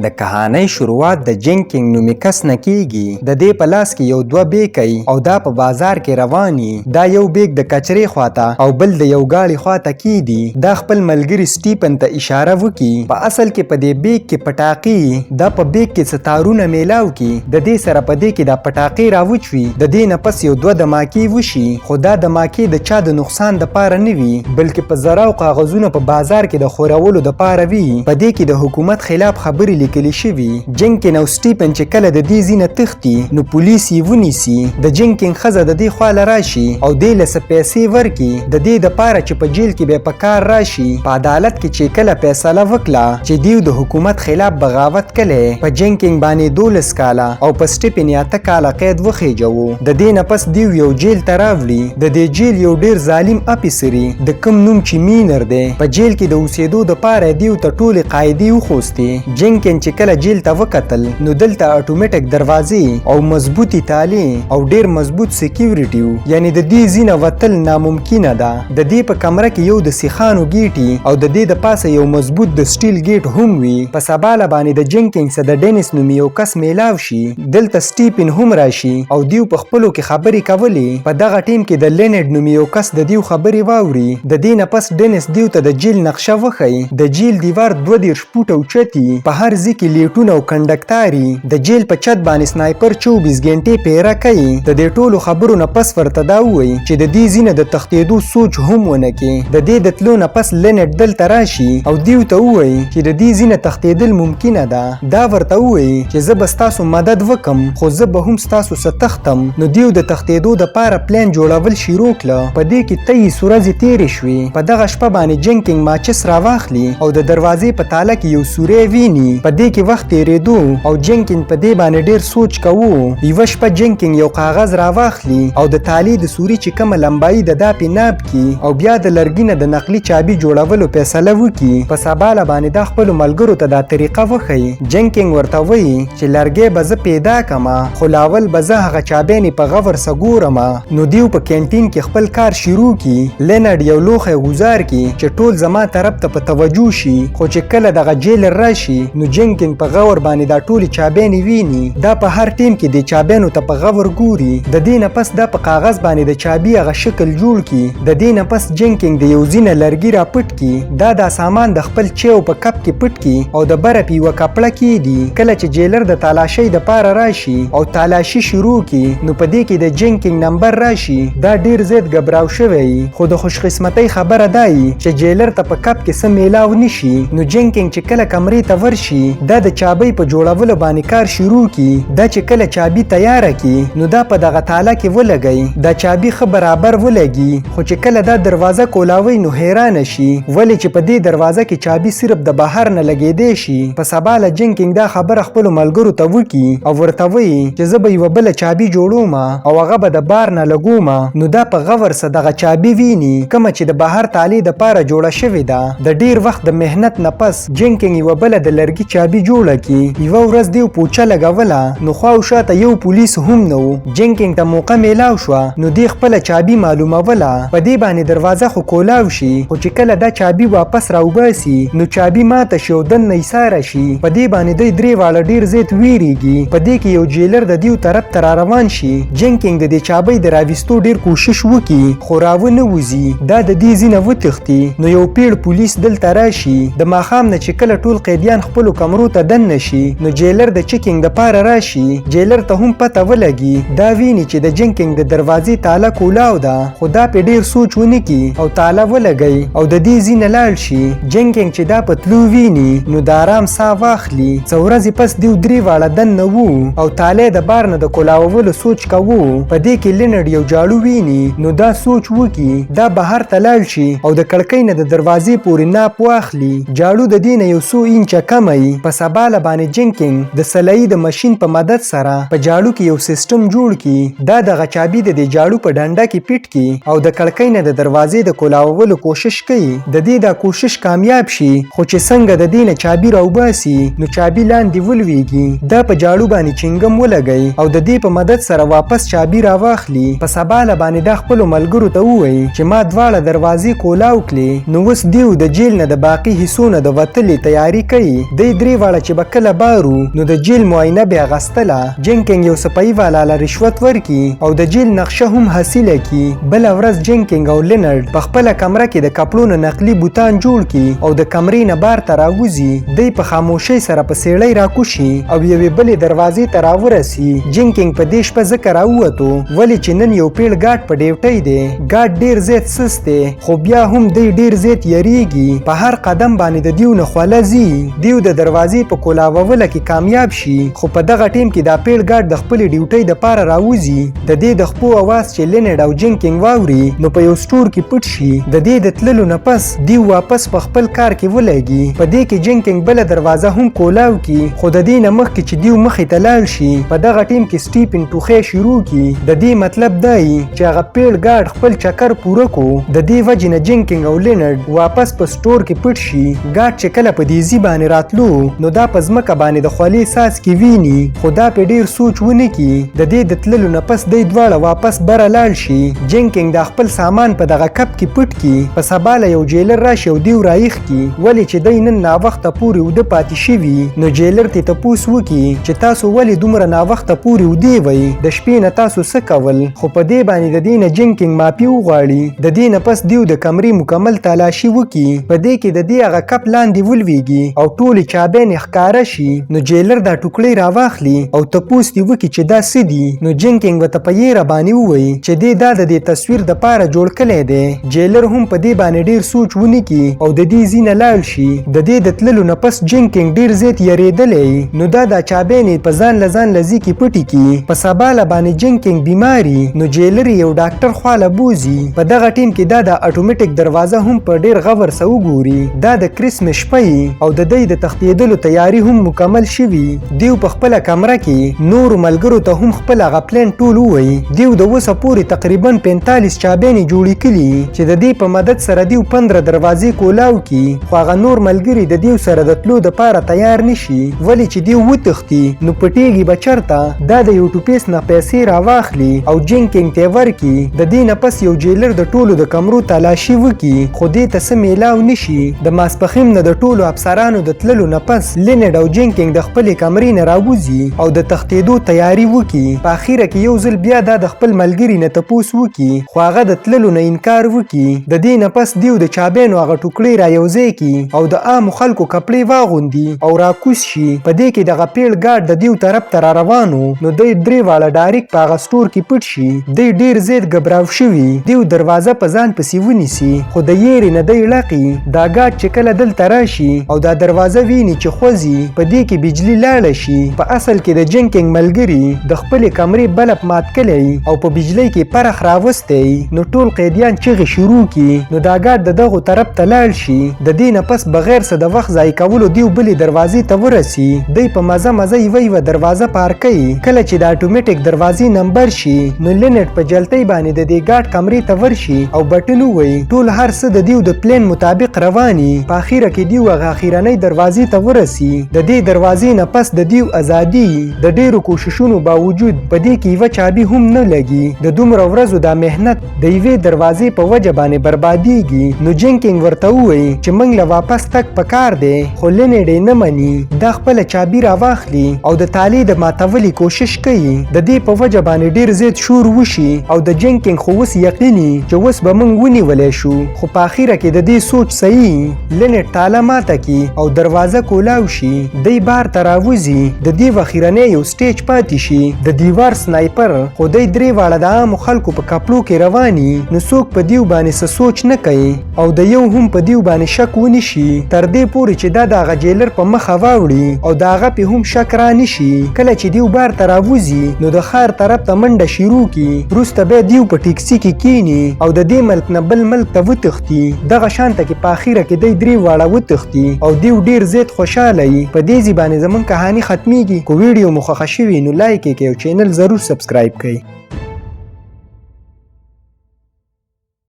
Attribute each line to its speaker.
Speaker 1: د کهانۍ شروعات د جینکینګ نومي کس نه کیږي. د دې په لاس کې یو دوه بیګ او دا په بازار کې رواني. دا یو بیګ د کچرې خواته او بل د یو گاړي خواته کیدي. دا خپل ملګری سټیپن ته اشاره وکي. په اصل کې په دې بیګ کې پټاقي دا په بیګ کې ستارونه میلاو کی. د دې سره په دې کې دا پټاقي راوچوي. د دې نه پس یو دوه دماکي وشي. خو دا دماکي د چا د نقصان د پاره نه وي بلکې په زراو کاغذونه په بازار کې د خورولو د پاره وي. په دې کې د حکومت خلاف خبرې لیکلي شوي. جینکین او سټیپن چې کله د دې ځینه تختی نو پولیس یې ونیسي. د جینکین ښځه د دې خواله راشي او دې له څه پیسې ورکي د دې د پاره چې په جیل کې به په کار راشي. په عدالت کې چې کله فیصله وکړه چې دیو د حکومت خلاف بغاوت کړي په جینکین باندې 12 کاله او په سټیپن 8 کاله قید وخېجو. د دې نه پس دیو یو جیل ته راوړي. د دې جیل یو ډیر ظالم افیسري د کم نوم چې مینر دی په جیل کې د اوسېدو د پاره دیو ته ټولې قاعدې وخوستې. جینکین چې کله جیل ته وکتل نو دلته اتوماتیک دروازې او مضبوطی تالي او ډیر مضبوط سکیورټي یعنی د دې زینه وتل ناممکنه ده. د دې په کمره کې یو د سیخانو گیټي او د دې د پاسه یو مضبوط د سټیل گیټ هم وي. په سباله باندې د جینکین سره د ډینیس نومي یو کس میلاو شي. دلته سټیپن هم راشي او دیو په خپلو کې خبرې کولې. په دغه ټیم کې د لینډ نومي یو کس د دیو خبرې واوري. د دې نه پس ډینیس دیو ته د جیل نقشه وښي. د جیل دیوار 22 فوټه اوچتي. په هر ځای کې لیټونه او کنډکټاري. د جیل په چت باندې سنایپر 24 غنټې پیره کوي. د دې ټولو خبرو نه پس ورته دا وایي چې د دې زینه د تختیدو سوچ هم ونه کې. د دې د تلو نه پس لینډ دلته راشي او دیو ته وایي چې د دې زینه تختیدل ممکنه ده. دا ورته وایي چې زه به ستاسو مدد وکم خو زه به هم ستاسو څخه تختم. نو دیو د تختیدو د پاره پلان جوړول شروع کړه. په دې کې 23 ورځې تیرې شوې. په دغه شپه باندې جینکینګ ماچس راواخلي او د دروازې په تاله کې یو سوری ویني. په دې کې وخت تیرېدو او جینکینګ په دې باندې ډیر سوچ کوو. یوه شپه جینکینګ یو کاغذ راواخلي او د تالي د سوري چې کومه لمبایي د دا په ناب کې او بیا د لرګینه د نقلي چابي جوړولو فیصله وکړي. په سباله باندې د خپل ملګرو ته دا طریقه وښيي. جینکینګ ورته وایي چې لرګي به زه پیدا کما خو لاول به زه هغه چابیانې په غور سګورم. نو دیو په کینټین کې خپل کار شروع کی. لینډ یو لوخه گزار کی چې ټول زما طرف ته په توجه شي. خو چې کله دغه جیل راشي نو جینکینګ په غور باندې دا ټولې چابیانې ویني. دا په هر ټیم کې د چابیانو ته په غور ګوري. د دې نه پس دا په کاغذ باندې د چابي هغه شکل جوړ کی. د دې نه پس جینکینګ د یو ځینه لرګي را پټ کی. دا سامان د خپل چیو په کپ کې پټ کی او د بره په یوه کپړه کې دی. کله چې جیلر د تالاشۍ د پاره راشي او تالاشي شروع کی نو په دې کې د جینکینګ نمبر راشي. دا ډیر زیات غبراو شوی. خو د خوش قسمتۍ خبره دای چې جیلر ته په کپ کې سم میلاو نشي. نو جینکینګ چې کله کمرې ته ورشي دا د چابي په جوړولو باندې کار شروع کی. دا چې کله چابي تیار کی نو دا په دغه تاله کې ولګي. دا چابي خه برابر ولګي. خو چې کله دا دروازه کولاوي نو حیران شي ولې چې په دې دروازه کې چابي صرف د بهر نه لګېدې شي. په سباله جینکینګ دا خبره خپل ملګرو ته وکي او ورته وایي چې زه به یوه بله چابي جوړوم او هغه به د بار نه لګوم. نو دا په غور سره دغه چابي ویني کومه چې د بهر تالي د پاره جوړه شوې ده. د ډیر وخت د مهنت نه پس جینکینګ یوه بله د لرګي چابي جوړه کی. یوه ورځ دیو پوچه لګوله نو خوا او شاته یو پولیس هم نه و. جینکینګ ته موقع میلاو شوه نو دی خپله چابي معلوموله. په دې باندې دروازه خو کولاو شي خو چې کله دا چابي واپس راوباسي نو چابي ماته شي او دننه ایساره شي. په دې باندې دوی درې واړه ډیر زیات ویریږي. په دې کې یو جیلر د دیو طرف ته را روان شي. جینکینګ د دې چابي د راویستو ډیر کوشش وکي خو راونه وځي. دا د دې ځینه وتښتي. نو یو پیړ پولیس دلته راشي. د ماښام نه چې کله ټول قیدیان خپلو کمرو ته دننه شي نو جیلر د چیکینګ د پاره راشي. جیلر ته هم پته ولګي. دا ویني چې د جینکینګ د دروازې تاله کولاو ده خو دا په ډیر سوچ ونه کی او تاله ولګي او د دې ځینه لاړ شي. جینکینګ چې دا پتلو ویني نو د آرام ساه واخلي. څو ورځې پس دیو درې واړه دننه وو او تاله د بار نه د کولاولو سوچ کوو. په دې کې لینډ یو جاړو ویني نو دا سوچ وکي دا بهر ته لاړ شي او د کړکۍ نه د دروازې پورې ناپ واخلي. جاړو د دې نه یو څو انچه کموي. په سباله باندې جینکینګ د سلایي د ماشین په مدد سره په جاړو کې یو سیستم جوړ کی. دا دغه چابي د دې جاړو په ډنډه کې پیټ کی او د کړکۍ نه د دروازې د کولاولو کوشش کوي. د دې دا کوشش کامیاب شي خو چې څنګه د دې نه چابي راوباسي نو چابي لاندې ولویږي. دا په جاړو باندې چنګم ولګي او د دې په مدد سره واپس چابي راواخلي. په سباله باندې د خپل ملګرو ته ووایي چې ما دواړه دروازې کولاو کړې. نو اوس دیو د جیل نه د باقي حصو نه د وتلې تیاری کوي. د درې درې واړه چې به کله بارو نو د جیل معاینه بیا غستله. جینکینګ یو سپایي والا له رشوت ورکي او د جیل نقشه هم حاصله کی. بله ورځ جینکینګ او لینرډ په خپله کمره کې د کپړو نه نقلي بوتان جوړ کی او د کمرې نه بار ته راوځي. دوی په خاموشۍ سره په سیړۍ راکوشي او یوې بلې دروازې ته راورسي. جینکینګ په دې شپه ځکه راووتو ولې چې نن یو پیړ ګاډ په ډیوټۍ دی. ګاډ ډیر زیات سست دی خو بیا هم دی ډیر زیات یریږي. په هر قدم باندې د دیو نه خوله ځي. دیو د دروازې په کولاووله کې کامیاب شي خو په دغه ټیم کې دا پیړ ګاډ د خپلې ډیوټۍ دپاره راوځي. د دې د خپو اواز چې لینډ او جینکینګ واوري نو په یو سټور کې پټ شي. د دې د تللو نه پس دیو واپس په خپل کار کې ولګي. په دې کې جینکینګ بله دروازه هم کولاو کی خو د دې نه مخکې چې دیو مخې ته لاړ شي په دغه ټیم کې سټیفن ټوخی شروع کی. د دې مطلب دی چې هغه پیړ ګاډ خپل چکر پوره کو. د دې وجې نه جینکینګ او لینډ واپس په سټور کې پټ شي. ګاډ چې کله په دیزي باندې راتلو نو دا په ځمکه باندې د خولې ساس کې ویني خو دا په ډیر سوچ ونه کی. د دې د تللو نه پس دی دواړه واپس بره لاړ شي. جینکینګ د خپل سامان په دغه کپ کې پټ کی. په سبا له یو جیلر راشي او دیو رایخ کی ولې چې دی نن ناوخته پورې وده پاتې شوي. نو جیلر ته تپوس وکي چې تاسو ولې دومره ناوخته پورې ودې وئ د شپې نه تاسو څه کول. خو په دې باندې د دې نه جینکینګ معافي وغواړي. د دې نه پس دیو د کمرې مکمل تلاشي وکي. په دې کې د دې هغه کپ لاندې ولویږي او ټولې چابینې ښکاره شي. نو جیلر دا ټوکړې راواخلي او تپوس دې وکي چې دا څه دي. نو جینکینګ ورته په یېره باندې ووایي چې دی دا د دې تصویر دپاره جوړ کلی دی. جیلر هم په دې باندې ډیر سوچ ونه کي او د دې ځای نه لاړ شي. د دې د تللو نه پس جینکینګ ډیر زیات یریدلی نو دا د چابینې په ځان له ځان له ځای کې پټې کي. په سبا له باندې جینکینګ بیماري نو جیلر یو ډاکټر خواله بوزي. په دغه ټیم کې دا د اټومیټک دروازه هم په ډیر غور سره وګوري. دا د کرسمس شپه او د دې د تښتېدلو تیاری هم مکمل شوي. دیو په خپله کمره کې نور ملګرو ته هم خپل هغه پلان ټول ووایي. دیو د اوسه پورې تقریبا 45 چابینې جوړې کړي چې د دې په مدد سره دیو 15 دروازې کولاو کی. خو هغه نور ملګري د دیو سره د تلو دپاره تیار نشي ولې چې دیو وتښتي نو پټېږي به چرته. دا د یو ټوپیس نه پیسې راواخلي او جینکینګ ته ورکي. د دې نه پس یو جیلر د ټولو د کمرو تلاشي وکي خو دې ته څه میلاو نشي. د ماسپښین نه د ټولو افسرانو د تللو نه پس لینډ او جینکینګ د خپلې کمرې نه راوځي او د تښتېدو تیاری وکي. په اخیره کې یو ځل بیا دا د خپل ملګري نه تپوس وکي خو هغه د تللو نه انکار وکي. د دې نه پس دیو د چابینو هغه ټوکړې رايوځای کی او د عامو خلکو کپړې واغوندي او راکوس شي. په دې کې دغه پیړ ګاډ د دیو طرف ته را روانو نو دوی درې واړه ډایرک په هغه سټور کې پټ شي. دوی ډیر زیات ګبراو شوي. دیو دروازه په ځان پسې ونیسي خو د یېرې نه دی لقي. دا ګاډ چې کله دلته راشي او دا دروازه ویني چې خوځي په دې کې بجلی لاړه شي. په اصل کې د جینکینګ ملګري د خپلې کمرې بلب مات کړی او په بجلی کې پرخ راوستی نو ټول قیدیان چغې شروع کی. نو دا ګاډ د دغو طرف ته لاړ شي. د دې نه پس بغیر څه د وخت ضایع کولو دیو بلې دروازې ته ورسي. دی په مزه مزه یوه دروازه پار کوي. کله چې د اټومیټک دروازې نمبر شي نو لینډ په جلتۍ باندې د دې ګاډ کمرې ته ورشي او بټن ووایي. ټول هر څه د دیو د پلان مطابق رواني. په اخیره کې دیو هغه اخیرنۍ دروازې ته ورسي. د دې دروازې نه پس د دیو ازادي د ډیرو کوششونو باوجود په دې کې یوه چابي هم نه لګي. د دومره ورځو دا مهنت د یوې دروازې په وجه باندې بربادیږي. نو جینکینګ ورته ووایي چې موږ له واپس تګ پکار دی خو لینډ یې نه مني. دا خپله چابي راواخلي او د تالې د ماتولې کوشش کوي. د دې په وجه باندې ډیر زیات شور وشي او د جینکینګ خو اوس یقیني چې اوس به موږ ونیولی شو. خو په اخیره کې د دې سوچ صحیح. لینډ تاله ماته کی او دروازه کولاو شي. دی بار ته راوځي. د دې اخیرنی یو سټیج پاتې شي. د دیوار سنایپر خو دی درې واړه د عامو خلکو په کپړو کې رواني نو څوک په دیو باندې څه سوچ نه کوي او د یو هم په دیو باندې شک ونشي تر دې پورې چې دا د هغه جیلر په مخه واوړي او د هغه پې هم شک رانشي. کله چې دیو بار ته راوځي نو د ښار طرف ته منډه شروع کي. وروسته بیا دیو په ټیکسي کې کیني او د دې ملک نه بل ملک ته وتښتي. دغه شانته کې په اخیره کې دی درې واړه وتښتي او دیو ډیر زیات خوشحاله وي. په دې ځای باندې زموږ کهاني ختمیږي. کو ویډیو مو خوښه شوي نو لایک یې کړئ او چینل ضرور سبسکرایب کړئ.